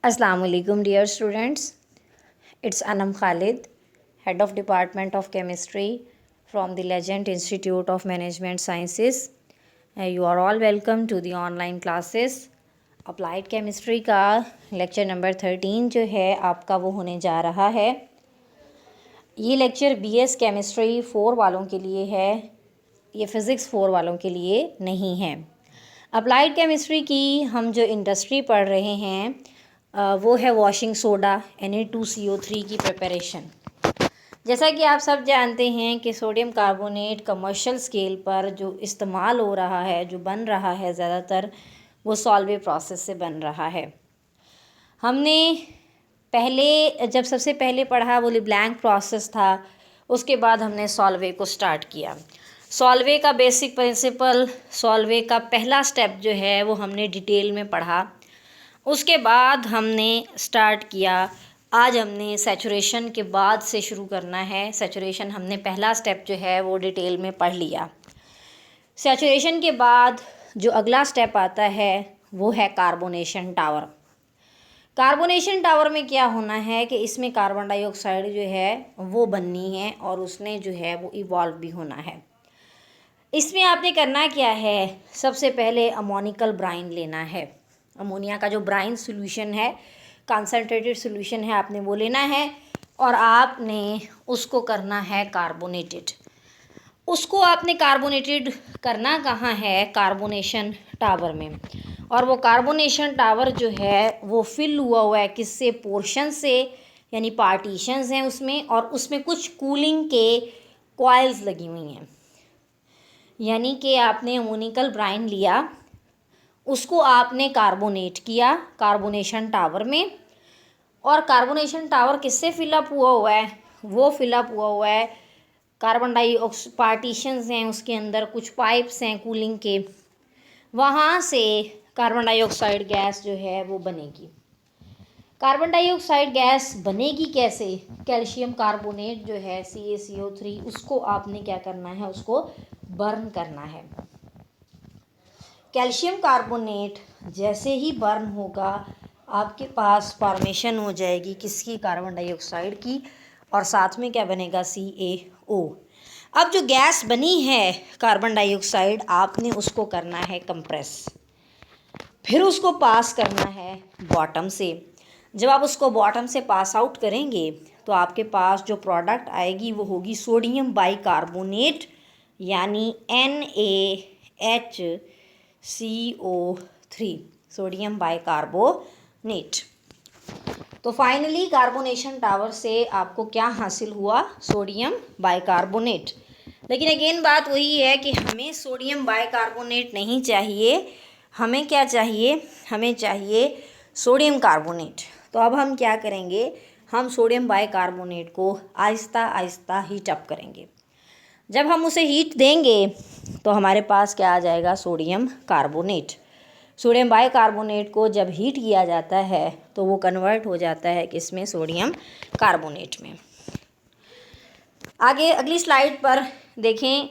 Assalamualaikum dear students. It's Anam Khalid, Head of Department of Chemistry from the Legend Institute of Management Sciences. You are all welcome to the online classes. Applied Chemistry का lecture number 13 जो है आपका वो होने जा रहा है। ये लेक्चर BS केमिस्ट्री 4 वालों के लिए है, ये फ़िज़िक्स 4 वालों के लिए नहीं है। अप्लाइड केमिस्ट्री की हम जो इंडस्ट्री पढ़ रहे हैं वो है वॉशिंग सोडा Na2CO3 की प्रिपरेशन। जैसा कि आप सब जानते हैं कि सोडियम कार्बोनेट कमर्शियल स्केल पर जो इस्तेमाल हो रहा है, जो बन रहा है ज़्यादातर, वो सॉल्वे प्रोसेस से बन रहा है। हमने जब सबसे पहले पढ़ा वो लिब्लैंक प्रोसेस था, उसके बाद हमने सॉल्वे को स्टार्ट किया। सॉल्वे का बेसिक प्रिंसिपल, सॉल्वे का पहला स्टेप जो है वो हमने डिटेल में पढ़ा। उसके बाद हमने स्टार्ट किया, आज हमने सैचुरेशन के बाद से शुरू करना है। सैचुरेशन हमने पहला स्टेप जो है वो डिटेल में पढ़ लिया। सैचुरेशन के बाद जो अगला स्टेप आता है वो है कार्बोनेशन टावर। कार्बोनेशन टावर में क्या होना है कि इसमें कार्बन डाइऑक्साइड जो है वो बननी है और उसने जो है वो इवॉल्व भी होना है। इसमें आपने करना क्या है, सबसे पहले अमोनिकल ब्राइन लेना है। अमोनिया का जो ब्राइन सॉल्यूशन है, कंसनट्रेटेड सॉल्यूशन है, आपने वो लेना है और आपने उसको करना है कार्बोनेटेड। उसको आपने कार्बोनेटेड करना कहाँ है, कार्बोनेशन टावर में। और वो कार्बोनेशन टावर जो है वो फिल हुआ है किससे, पोर्शन से, यानी पार्टीशंस हैं उसमें, और उसमें कुछ कूलिंग के कॉइल्स लगी हुई हैं। यानी कि आपने अमोनिकल ब्राइन लिया, उसको आपने कार्बोनेट किया कार्बोनेशन टावर में, और कार्बोनेशन टावर किससे फिलअप हुआ है, वो फिलअप हुआ है कार्बन डाइऑक्साइड पार्टीशंस हैं उसके अंदर, कुछ पाइप्स हैं कूलिंग के, वहाँ से कार्बन डाइऑक्साइड गैस जो है वो बनेगी। कार्बन डाइऑक्साइड गैस बनेगी कैसे, कैल्शियम कार्बोनेट जो है CaCO3, उसको आपने क्या करना है, उसको बर्न करना है। कैल्शियम कार्बोनेट जैसे ही बर्न होगा आपके पास फॉर्मेशन हो जाएगी किसकी, कार्बन डाइऑक्साइड की, और साथ में क्या बनेगा, CaO। अब जो गैस बनी है कार्बन डाइऑक्साइड, आपने उसको करना है कंप्रेस, फिर उसको पास करना है बॉटम से। जब आप उसको बॉटम से पास आउट करेंगे तो आपके पास जो प्रोडक्ट आएगी वो होगी सोडियम बाइकार्बोनेट, यानी NaHCO3, सोडियम बाइकार्बोनेट। तो फाइनली कार्बोनेशन टावर से आपको क्या हासिल हुआ, सोडियम बाइकार्बोनेट। लेकिन अगेन बात वही है कि हमें सोडियम बाइकार्बोनेट नहीं चाहिए, हमें क्या चाहिए, हमें चाहिए सोडियम कार्बोनेट। तो अब हम क्या करेंगे, हम सोडियम बाइकार्बोनेट को आहिस्ता आहिस्ता हीट अप करेंगे। जब हम उसे हीट देंगे तो हमारे पास क्या आ जाएगा, सोडियम कार्बोनेट। सोडियम बाइकार्बोनेट को जब हीट किया जाता है तो वो कन्वर्ट हो जाता है किसमें, सोडियम कार्बोनेट में। आगे अगली स्लाइड पर देखें,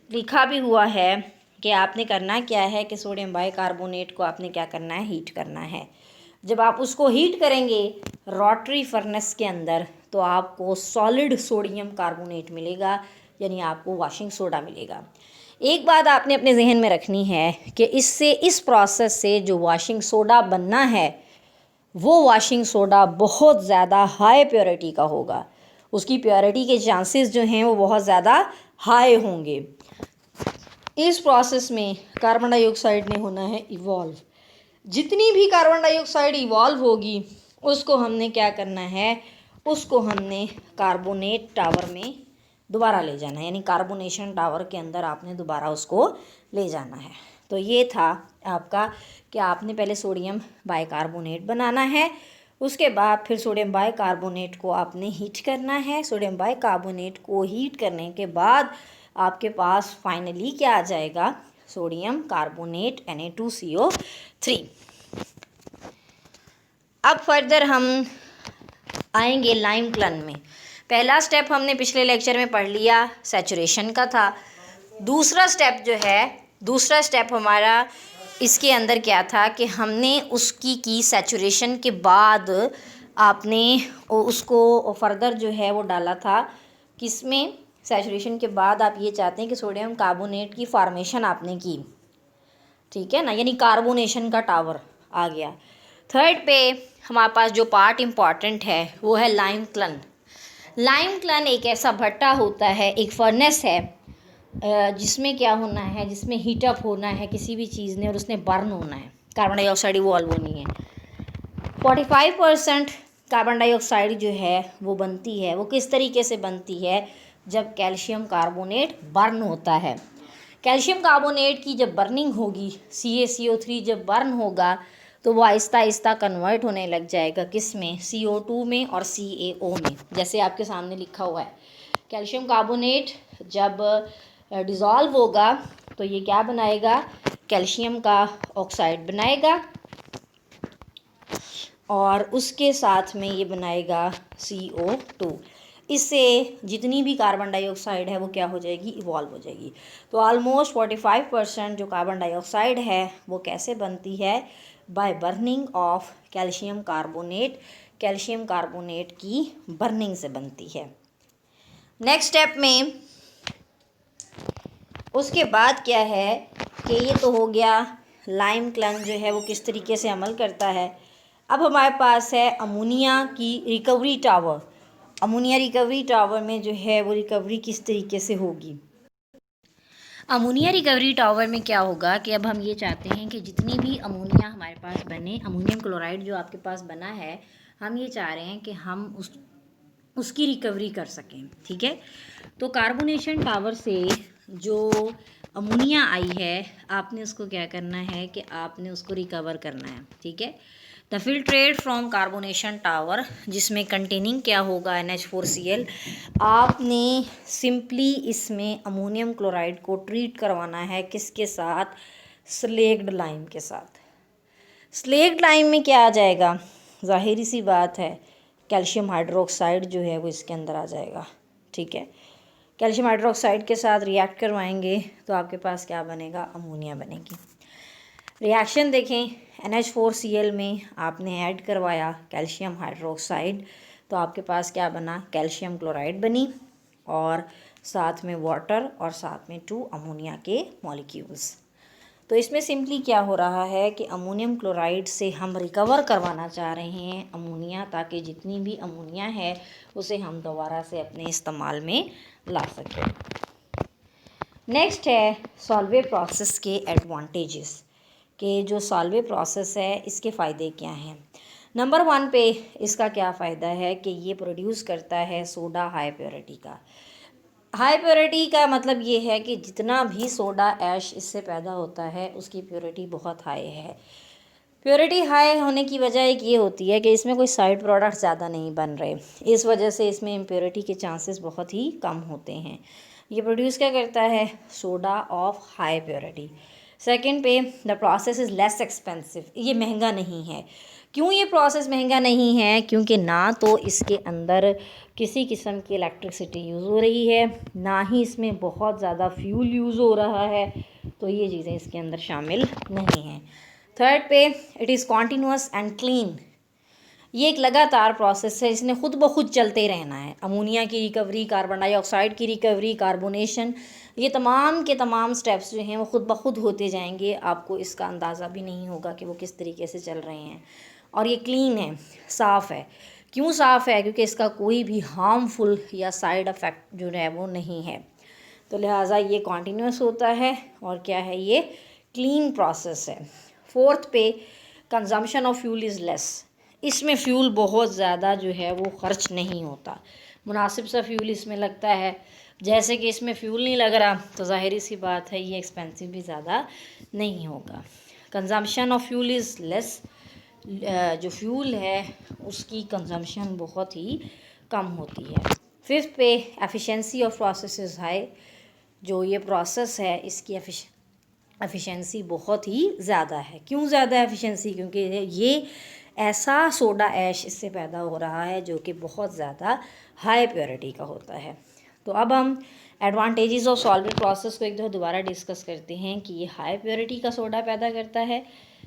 लिखा भी हुआ है कि आपने करना क्या है कि सोडियम बाइकार्बोनेट को आपने क्या करना है, हीट करना है। जब आप उसको हीट करेंगे रोटरी फर्नेस के अंदर तो आपको सॉलिड सोडियम कार्बोनेट मिलेगा, यानी आपको वॉशिंग सोडा मिलेगा। एक बात आपने अपने जहन में रखनी है कि इस प्रोसेस से जो वॉशिंग सोडा बनना है वो वॉशिंग सोडा बहुत ज़्यादा हाई प्योरिटी का होगा, उसकी प्योरिटी के चांसेस जो हैं वो बहुत ज़्यादा हाई होंगे। इस प्रोसेस में कार्बन डाइऑक्साइड ने होना है इवॉल्व। जितनी भी कार्बन डाइऑक्साइड इवॉल्व होगी उसको हमने क्या करना है, उसको हमने कार्बोनेट टावर में दोबारा ले जाना है, यानी कार्बोनेशन टावर के अंदर आपने दोबारा उसको ले जाना है। तो ये था आपका कि आपने पहले सोडियम बाइकार्बोनेट बनाना है, उसके बाद फिर सोडियम बाइकार्बोनेट को आपने हीट करना है। सोडियम बाइकार्बोनेट को हीट करने के बाद आपके पास फाइनली क्या आ जाएगा, सोडियम कार्बोनेट Na2CO3। अब फर्दर हम आएंगे लाइम क्लन में। पहला स्टेप हमने पिछले लेक्चर में पढ़ लिया, सैचुरेशन का था। दूसरा स्टेप जो है, दूसरा स्टेप हमारा इसके अंदर क्या था कि हमने उसकी की सैचुरेशन के बाद आपने उसको फर्दर जो है वो डाला था किसमें, सैचुरेशन के बाद आप ये चाहते हैं कि सोडियम कार्बोनेट की फॉर्मेशन आपने की, ठीक है ना, यानी कार्बोनेशन का टावर आ गया। थर्ड पे हमारे पास जो पार्ट इम्पॉर्टेंट है वो है लाइम क्लन। लाइम क्लन एक ऐसा भट्टा होता है, एक फर्नेस है जिसमें क्या होना है, जिसमें हीटअप होना है किसी भी चीज़ ने और उसने बर्न होना है, कार्बन डाइऑक्साइड इवॉल्व होनी है। 45% कार्बन डाइऑक्साइड जो है वो बनती है, वो किस तरीके से बनती है, जब कैल्शियम कार्बोनेट बर्न होता है। कैल्शियम कार्बोनेट की जब बर्निंग होगी, CaCO3 जब बर्न होगा तो वो आहिस्ता आहिस्ता कन्वर्ट होने लग जाएगा किस में, CO2 में और CaO में। जैसे आपके सामने लिखा हुआ है, कैल्शियम कार्बोनेट जब डिज़ोल्व होगा तो ये क्या बनाएगा, कैल्शियम का ऑक्साइड बनाएगा और उसके साथ में ये बनाएगा CO2। इससे जितनी भी कार्बन डाइऑक्साइड है वो क्या हो जाएगी, इवॉल्व हो जाएगी। तो ऑलमोस्ट 45% जो कार्बन डाइऑक्साइड है वो कैसे बनती है, by burning of calcium carbonate, calcium carbonate की बर्निंग से बनती है। नेक्स्ट स्टेप में उसके बाद क्या है कि ये तो हो गया लाइम क्लन जो है वो किस तरीके से अमल करता है। अब हमारे पास है अमोनिया की recovery tower. Ammonia recovery tower में जो है वो रिकवरी किस तरीके से होगी। अमोनिया रिकवरी टावर में क्या होगा कि अब हम ये चाहते हैं कि जितनी भी अमोनिया हमारे पास बने, अमोनियम क्लोराइड जो आपके पास बना है, हम ये चाह रहे हैं कि हम उसकी रिकवरी कर सकें, ठीक है। तो कार्बोनेशन टावर से जो अमोनिया आई है आपने उसको क्या करना है कि आपने उसको रिकवर करना है, ठीक है। The filtrate from carbonation tower, जिसमें कंटेनिंग क्या होगा, NH4Cl। आपने सिंपली इसमें अमोनियम क्लोराइड को ट्रीट करवाना है किसके साथ, स्लेक्ड लाइम के साथ। स्लेक्ड लाइम में क्या आ जाएगा, ज़ाहिरी सी बात है कैल्शियम हाइड्रोक्साइड जो है वो इसके अंदर आ जाएगा, ठीक है। कैल्शियम हाइड्रोक्साइड के साथ रिएक्ट करवाएंगे तो आपके पास क्या बनेगा, अमोनिया बनेगी। रिएक्शन देखें, NH4Cl में आपने ऐड करवाया कैल्शियम हाइड्रोक्साइड तो आपके पास क्या बना, कैल्शियम क्लोराइड बनी और साथ में वाटर और साथ में 2 अमोनिया के मॉलिक्यूल्स। तो इसमें सिंपली क्या हो रहा है कि अमोनियम क्लोराइड से हम रिकवर करवाना चाह रहे हैं अमोनिया, ताकि जितनी भी अमोनिया है उसे हम दोबारा से अपने इस्तेमाल में ला सकें। नेक्स्ट है सॉल्वे प्रोसेस के एडवांटेजेस, कि जो सॉल्वे प्रोसेस है इसके फ़ायदे क्या हैं। नंबर 1 पे इसका क्या फ़ायदा है कि ये प्रोड्यूस करता है सोडा हाई प्योरिटी का। हाई प्योरिटी का मतलब ये है कि जितना भी सोडा ऐश इससे पैदा होता है उसकी प्योरिटी बहुत हाई है। प्योरिटी हाई होने की वजह एक ये होती है कि इसमें कोई साइड प्रोडक्ट ज़्यादा नहीं बन रहे, इस वजह से इसमें इम्प्योरिटी के चांसेस बहुत ही कम होते हैं। ये प्रोड्यूस क्या करता है, soda of high purity. Second पे the process is less expensive, ये महंगा नहीं है। क्यों ये प्रोसेस महंगा नहीं है, क्योंकि ना तो इसके अंदर किसी किस्म की इलेक्ट्रिसिटी यूज़ हो रही है, ना ही इसमें बहुत ज़्यादा फ्यूल यूज़ हो रहा है, तो ये चीज़ें इसके अंदर शामिल नहीं हैं। थर्ड पे it is continuous and clean, ये एक लगातार प्रोसेस है, इसने खुद ब खुद चलते रहना है। अमोनिया की रिकवरी, कार्बन डाइऑक्साइड की रिकवरी, कार्बोनेशन, ये तमाम के तमाम स्टेप्स जो हैं वो खुद ब खुद होते जाएंगे, आपको इसका अंदाज़ा भी नहीं होगा कि वो किस तरीके से चल रहे हैं। और ये क्लीन है, साफ़ है। क्यों साफ़ है, क्योंकि इसका कोई भी हार्मफुल या साइड इफ़ेक्ट जो है वो नहीं है, तो लिहाजा ये कॉन्टीन्यूस होता है और क्या है, ये क्लीन प्रोसेस है। फोर्थ पे consumption of fuel is less, इसमें फ्यूल बहुत ज़्यादा जो है वो ख़र्च नहीं होता, मुनासिब सा फ्यूल इसमें लगता है। जैसे कि इसमें फ्यूल नहीं लग रहा तो ज़ाहिरी सी बात है ये एक्सपेंसिव भी ज़्यादा नहीं होगा। Consumption of fuel is less, जो फ्यूल है उसकी कंजम्पशन बहुत ही कम होती है। फिफ्थ पे efficiency of process is high, जो ये प्रोसेस है इसकी एफिशिएंसी बहुत ही ज़्यादा है। क्यों ज़्यादा एफिशिएंसी, क्योंकि ये ऐसा सोडा ऐश इससे पैदा हो रहा है जो कि बहुत ज़्यादा हाई प्योरिटी का होता है। तो अब हम एडवांटेजेस ऑफ सॉल्वेंट प्रोसेस को एक दफ़ा दोबारा डिस्कस करते हैं कि ये हाई प्योरिटी का सोडा पैदा करता है,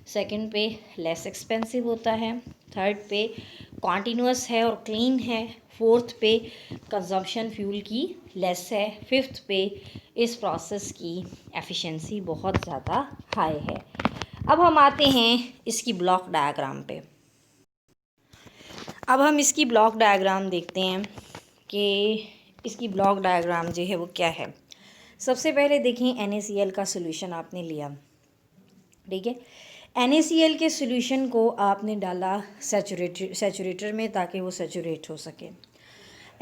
सेकंड पे लेस एक्सपेंसिव होता है, थर्ड पे कॉन्टीन्यूस है और क्लीन है, फोर्थ पे कंजम्पशन फ्यूल की लेस है, फिफ्थ पे इस प्रोसेस की एफिशिएंसी बहुत ज़्यादा हाई है। अब हम आते हैं इसकी ब्लॉक डायग्राम पे। अब हम इसकी ब्लॉक डायग्राम देखते हैं कि इसकी ब्लॉक डायग्राम जो है वो क्या है। सबसे पहले देखें NaCl का सोल्यूशन आपने लिया, ठीक है। NaCl के सोल्यूशन को आपने डाला सैचुरेटर में ताकि वो सैचुरेट हो सके।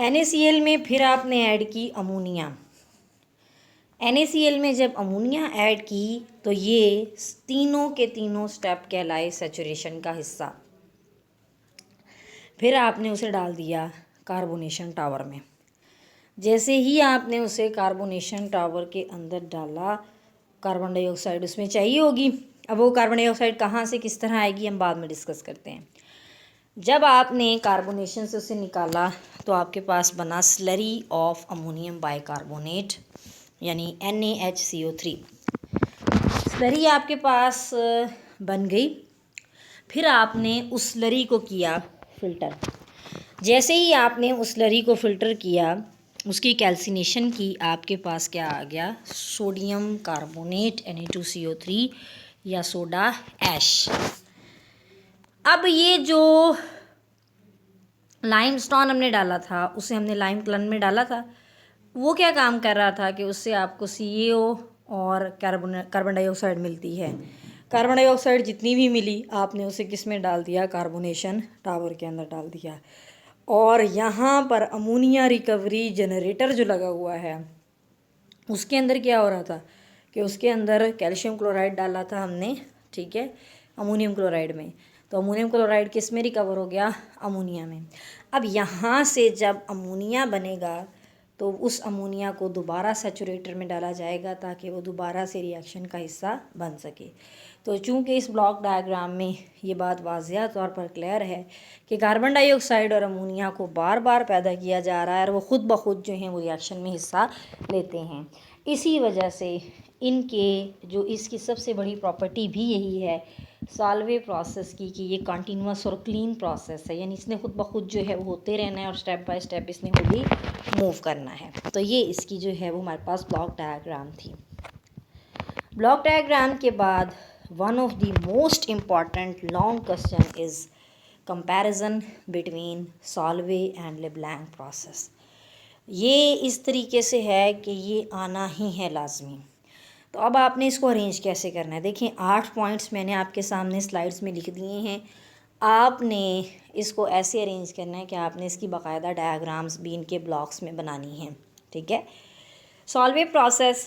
NaCl में फिर आपने ऐड की अमोनिया। NaCl में जब अमोनिया ऐड की तो ये तीनों के तीनों स्टेप कहलाए सैचुरेशन का हिस्सा। फिर आपने उसे डाल दिया कार्बोनेशन टावर में। जैसे ही आपने उसे कार्बोनेशन टावर के अंदर डाला, कार्बन डाइऑक्साइड उसमें चाहिए होगी। अब वो कार्बन डाइऑक्साइड कहाँ से किस तरह आएगी हम बाद में डिस्कस करते हैं। जब आपने कार्बोनेशन से उसे निकाला तो आपके पास बना स्लरी ऑफ अमोनियम बाइकार्बोनेट यानी NaHCO3। स्लरी आपके पास बन गई। फिर आपने उस स्लरी को किया फ़िल्टर। जैसे ही आपने उस स्लरी को फ़िल्टर किया, उसकी कैल्सिनेशन की, आपके पास क्या आ गया, सोडियम कार्बोनेट Na2CO3 या सोडा ऐश। अब ये जो लाइमस्टोन हमने डाला था, उसे हमने लाइम क्लन में डाला था, वो क्या काम कर रहा था कि उससे आपको CaO और कार्बन डाइऑक्साइड मिलती है। कार्बन डाइऑक्साइड जितनी भी मिली आपने उसे किस में डाल दिया, कार्बोनेशन टावर के अंदर डाल दिया। और यहाँ पर अमोनिया रिकवरी जनरेटर जो लगा हुआ है उसके अंदर क्या हो रहा था कि उसके अंदर कैल्शियम क्लोराइड डाला था हमने, ठीक है, अमोनियम क्लोराइड में। तो अमोनियम क्लोराइड किस में रिकवर हो गया, अमोनिया में। अब यहाँ से जब अमोनिया बनेगा तो उस अमोनिया को दोबारा सैचुरेटर में डाला जाएगा ताकि वो दोबारा से रिएक्शन का हिस्सा बन सके। तो चूँकि इस ब्लॉक डायग्राम में ये बात वाज़िया तौर पर क्लियर है कि कार्बन डाइऑक्साइड और अमोनिया को बार बार पैदा किया जा रहा है और वो ख़ुद ब खुद जो हैं वो रिएक्शन में हिस्सा लेते हैं। इसी वजह से इनके जो इसकी सबसे बड़ी प्रॉपर्टी भी यही है सॉल्वे प्रोसेस की कि ये कंटिन्यूस और क्लीन प्रोसेस है, यानी इसने खुद ब खुद जो है वो होते रहना है और स्टेप बाय स्टेप इसने खुद ही मूव करना है। तो ये इसकी जो है वो हमारे पास ब्लॉक डायग्राम थी। ब्लॉक डायग्राम के बाद one of the most important long question is comparison between Solvay and LeBlanc process. ये इस तरीके से है कि ये आना ही है लाजमी। तो अब आपने इसको अरेंज कैसे करना है, देखें 8 पॉइंट्स मैंने आपके सामने स्लाइड्स में लिख दिए हैं। आपने इसको ऐसे अरेंज करना है कि आपने इसकी बाकायदा डायग्राम्स भी इनके ब्लॉक्स में बनानी है, ठीक है। सॉल्वे प्रोसेस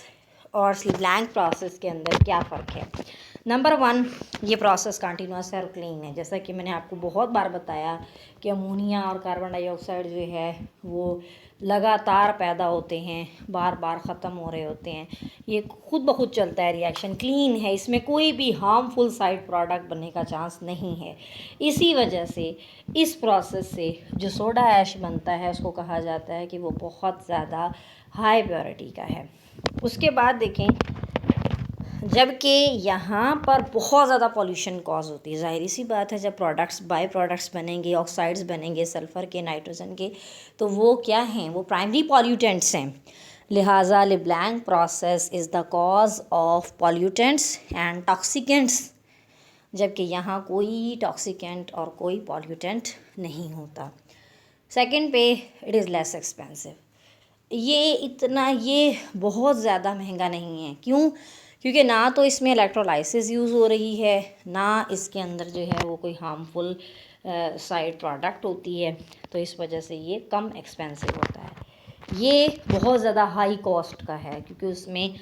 और ब्लैंक प्रोसेस के अंदर क्या फ़र्क है। नंबर 1, ये प्रोसेस कंटिन्यूस है और क्लीन है। जैसा कि मैंने आपको बहुत बार बताया कि अमोनिया और कार्बन डाइऑक्साइड जो है वो लगातार पैदा होते हैं, बार बार ख़त्म हो रहे होते हैं, ये खुद ब खुद चलता है, रिएक्शन क्लीन है, इसमें कोई भी हार्मफुल साइड प्रोडक्ट बनने का चांस नहीं है। इसी वजह से इस प्रोसेस से जो सोडा ऐश बनता है उसको कहा जाता है कि वो बहुत ज़्यादा हाई प्योरिटी का है। उसके बाद देखें, जबकि यहाँ पर बहुत ज़्यादा पॉल्यूशन कॉज होती है, ज़ाहिर सी बात है, जब प्रोडक्ट्स बाय प्रोडक्ट्स बनेंगे, ऑक्साइड्स बनेंगे सल्फ़र के, नाइट्रोजन के, तो वो क्या हैं, वो प्राइमरी पॉल्यूटेंट्स हैं। लिहाजा LeBlanc process is the cause of pollutants and toxicants, जबकि यहाँ कोई टॉक्सिकेंट और कोई पॉल्यूटेंट नहीं होता। सेकंड पे इट इज़ लेस एक्सपेंसिव। ये बहुत ज़्यादा महंगा नहीं है। क्यों? क्योंकि ना तो इसमें इलेक्ट्रोलाइसिस यूज़ हो रही है, ना इसके अंदर जो है वो कोई हार्मफुल साइड प्रोडक्ट होती है, तो इस वजह से ये कम एक्सपेंसिव होता है। ये बहुत ज़्यादा हाई कॉस्ट का है क्योंकि उसमें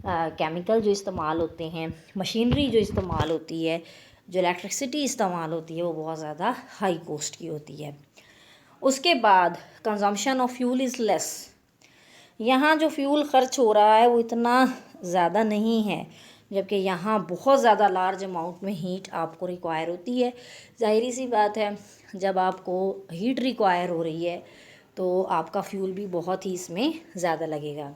केमिकल जो इस्तेमाल होते हैं, मशीनरी जो इस्तेमाल होती है, जो इलेक्ट्रिसिटी इस्तेमाल होती है, वो बहुत ज़्यादा हाई कॉस्ट की होती है। उसके बाद consumption of fuel is less. यहाँ जो फ्यूल ख़र्च हो रहा है वो इतना ज़्यादा नहीं है, जबकि यहाँ बहुत ज़्यादा लार्ज अमाउंट में हीट आपको रिक्वायर होती है। ज़ाहिरी सी बात है, जब आपको हीट रिक्वायर हो रही है तो आपका फ्यूल भी बहुत ही इसमें ज़्यादा लगेगा।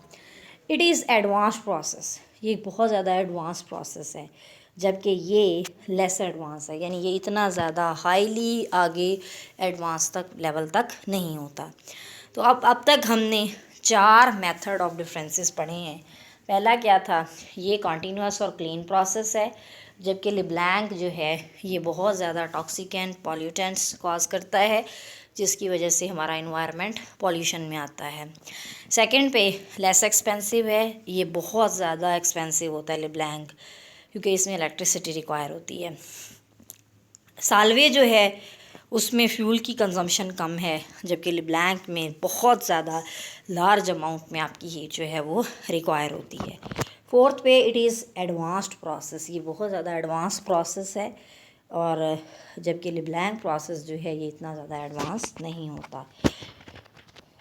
इट इज़ एडवांस प्रोसेस, ये बहुत ज़्यादा एडवांस प्रोसेस है, जबकि ये लेस एडवांस है, यानी ये इतना ज़्यादा हाईली आगे एडवांस तक लेवल तक नहीं होता। तो अब तक हमने 4 मेथड ऑफ डिफरेंसेस पढ़े हैं। पहला क्या था, ये कॉन्टीन्यूस और क्लीन प्रोसेस है, जबकि लेब्लैंक जो है ये बहुत ज़्यादा टॉक्सिक एंड पॉल्यूटेंट्स कॉज करता है, जिसकी वजह से हमारा इन्वायरमेंट पॉल्यूशन में आता है। सेकंड पे लेस एक्सपेंसिव है, ये बहुत ज़्यादा एक्सपेंसिव होता है लेब्लैंक, क्योंकि इसमें इलेक्ट्रिसिटी रिक्वायर होती है। साल्वे जो है उसमें फ्यूल की कंजम्पशन कम है, जबकि लेब्लैंक में बहुत ज़्यादा लार्ज अमाउंट में आपकी हीट जो है वो रिक्वायर होती है। फोर्थ पे इट इज़ एडवांस्ड प्रोसेस, ये बहुत ज़्यादा एडवांस प्रोसेस है, और जबकि लेब्लैंक प्रोसेस जो है ये इतना ज़्यादा एडवांस नहीं होता।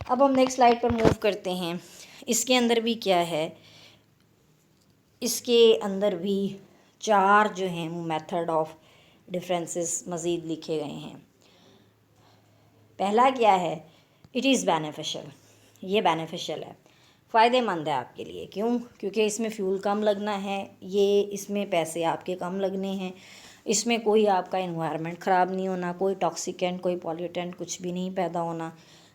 अब हम नेक्स्ट स्लाइड पर मूव करते हैं। इसके अंदर भी क्या है, इसके अंदर भी 4 जो हैं वो मेथड ऑफ डिफरेंसेस मज़ीद लिखे गए हैं। पहला क्या है, इट इज़ बेनिफिशियल, ये बेनिफिशियल है, फ़ायदेमंद है आपके लिए। क्यों? क्योंकि इसमें फ्यूल कम लगना है, ये इसमें पैसे आपके कम लगने हैं, इसमें कोई आपका इन्वायरमेंट ख़राब नहीं होना, कोई टॉक्सिकेंट कोई पॉल्यूटेंट कुछ भी नहीं पैदा होना,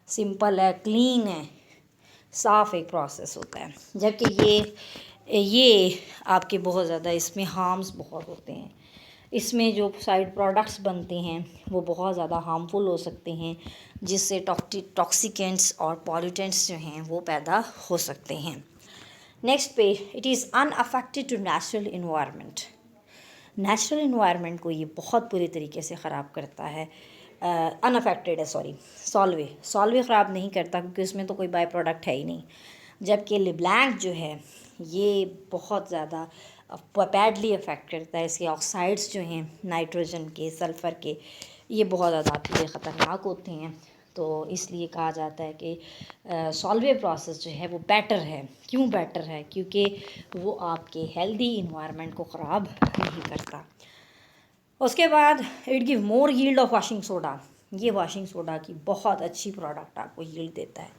सिंपल है, क्लीन है, साफ़ एक प्रोसेस होता है। जबकि ये आपके बहुत ज़्यादा इसमें हार्म्स बहुत होते हैं, इसमें जो साइड प्रोडक्ट्स बनते हैं वो बहुत ज़्यादा हार्मफुल हो सकते हैं, जिससे टॉक्सिकेंट्स और पॉल्यूटेंट्स जो हैं वो पैदा हो सकते हैं। नेक्स्ट पे it is unaffected to natural environment, natural environment को ये बहुत बुरी तरीके से ख़राब करता है। अनअफेक्टेड है, सॉरी, सॉल्वे ख़राब नहीं करता, क्योंकि उसमें तो कोई बाय प्रोडक्ट है ही नहीं। जबकि लेब्लैंक जो है ये बहुत ज़्यादा बैडली अफेक्ट करता है, इसके ऑक्साइड्स जो हैं नाइट्रोजन के, सल्फ़र के, ये बहुत ज़्यादा आपके लिए ख़तरनाक होते हैं। तो इसलिए कहा जाता है कि सॉल्वे प्रोसेस जो है वो बेटर है। क्यों बेटर है? क्योंकि वो आपके हेल्दी इन्वायरमेंट को ख़राब नहीं करता। उसके बाद it give more yield of washing soda, ये वाशिंग सोडा की बहुत अच्छी प्रोडक्ट आपको यील्ड देता है,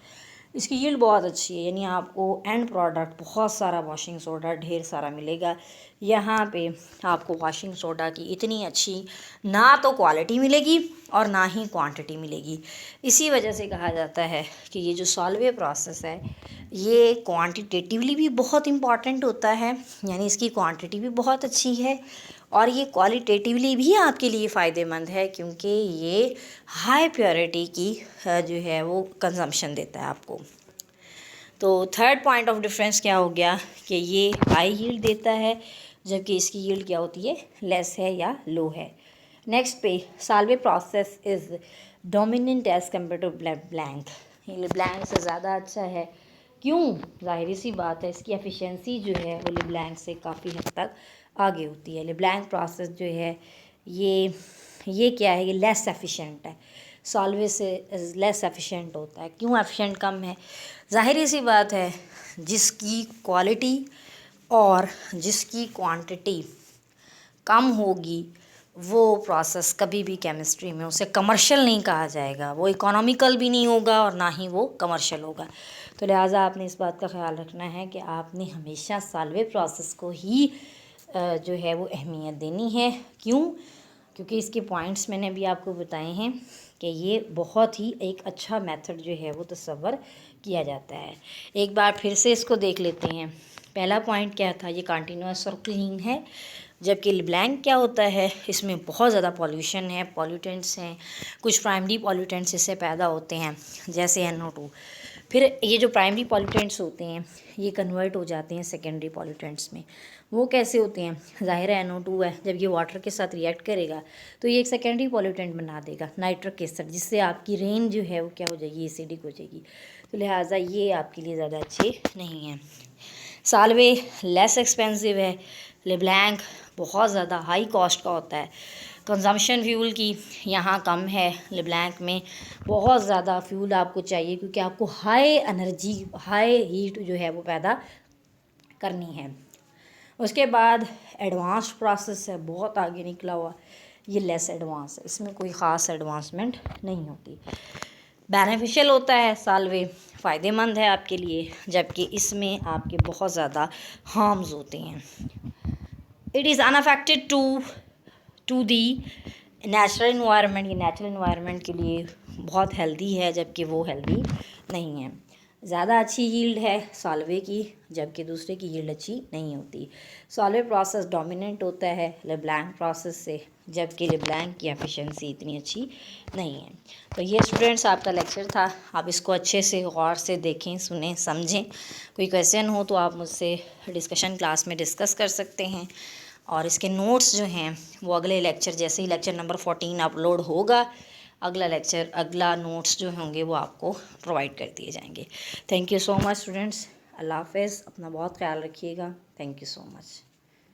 इसकी यील्ड बहुत अच्छी है, यानी आपको एंड प्रोडक्ट बहुत सारा वाशिंग सोडा ढेर सारा मिलेगा। यहाँ पे आपको वाशिंग सोडा की इतनी अच्छी ना तो क्वालिटी मिलेगी और ना ही क्वांटिटी मिलेगी। इसी वजह से कहा जाता है कि ये जो सॉल्वे प्रोसेस है ये क्वांटिटेटिवली भी बहुत इम्पॉर्टेंट होता है, यानी इसकी क्वांटिटी भी बहुत अच्छी है, और ये क्वालिटेटिवली भी आपके लिए फ़ायदेमंद है, क्योंकि ये हाई प्योरिटी की जो है वो कंजम्पशन देता है आपको। तो थर्ड पॉइंट ऑफ डिफरेंस क्या हो गया कि ये हाई यील्ड देता है, जबकि इसकी यील्ड क्या होती है, लेस है या लो है। नेक्स्ट पे Solvay process is dominant as compare to Leblanc, ये लेब्लैंक से ज़्यादा अच्छा है। क्यों? ज़ाहिर सी बात है, इसकी एफिशिएंसी जो है वो लेब्लैंक से काफ़ी हद तक आगे होती है। लेब्लैंक प्रोसेस जो है ये क्या है, ये लेस एफिशिएंट है, सॉल्वे से लेस एफिशिएंट होता है। क्यों एफिशिएंट कम है? ज़ाहिर सी बात है, जिसकी क्वालिटी और जिसकी क्वांटिटी कम होगी वो प्रोसेस कभी भी केमिस्ट्री में उसे कमर्शियल नहीं कहा जाएगा, वो इकोनॉमिकल भी नहीं होगा और ना ही वो कमर्शियल होगा। तो लिहाजा आपने इस बात का ख्याल रखना है कि आपने हमेशा सॉल्वे प्रोसेस को ही जो है वो अहमियत देनी है। क्यों? क्योंकि इसके पॉइंट्स मैंने अभी आपको बताए हैं कि ये बहुत ही एक अच्छा मेथड जो है वो तस्वर किया जाता है। एक बार फिर से इसको देख लेते हैं। पहला पॉइंट क्या था, ये कंटिन्यूस और क्लीन है, जबकि लेब्लैंक क्या होता है, इसमें बहुत ज़्यादा पॉल्यूशन है, पॉल्यूटेंट्स हैं, कुछ प्राइमरी पॉल्यूटेंट्स इससे पैदा होते हैं जैसे NO2। फिर ये जो प्राइमरी पॉल्यूटेंट्स होते हैं ये कन्वर्ट हो जाते हैं सेकेंडरी पॉल्यूटेंट्स में। वो कैसे होते हैं? ज़ाहिर है NO2 है, जब ये वाटर के साथ रिएक्ट करेगा तो ये एक सेकेंडरी पॉल्यूटेंट बना देगा, नाइट्रिक एसिड, जिससे आपकी रेन जो है वो क्या हो जाएगी, एसिडिक हो जाएगी। तो लिहाजा ये आपके लिए ज़्यादा अच्छे नहीं हैं। सॉल्वे लेस एक्सपेंसिव है, लेब्लैंक बहुत ज़्यादा हाई कॉस्ट का होता है। कंजम्पशन फ्यूल की यहाँ कम है, लेब्लैंक में बहुत ज़्यादा फ्यूल आपको चाहिए, क्योंकि आपको हाई एनर्जी, हाई हीट जो है वो पैदा करनी है। उसके बाद एडवांस प्रोसेस है, बहुत आगे निकला हुआ, ये लेस एडवांस है, इसमें कोई ख़ास एडवांसमेंट नहीं होती। बेनिफिशियल होता है, साल्वे फ़ायदेमंद है आपके लिए, जबकि इसमें आपके बहुत ज़्यादा हार्म्स होते हैं। It is unaffected to the natural environment, ये नेचुरल इन्वायरमेंट के लिए बहुत हेल्दी है, जबकि वो हेल्दी नहीं है। ज़्यादा अच्छी यील्ड है सॉल्वे की, जबकि दूसरे की यील्ड अच्छी नहीं होती। सॉल्वे प्रोसेस डोमिनेंट होता है लेब्लैंक प्रोसेस से, जबकि लेब्लैंक की एफिशिएंसी इतनी अच्छी नहीं है। तो ये स्टूडेंट्स आपका लेक्चर था, आप इसको अच्छे से गौर से देखें, सुनें, समझें। कोई क्वेश्चन हो तो आप मुझसे डिस्कशन क्लास में डिस्कस कर सकते हैं, और इसके नोट्स जो हैं वो अगले लेक्चर, जैसे ही लेक्चर नंबर 14 अपलोड होगा, अगला नोट्स जो होंगे वो आपको प्रोवाइड कर दिए जाएंगे। Thank you so much students. अल्लाह हाफ़िज़। अपना बहुत ख्याल रखिएगा। Thank you so much.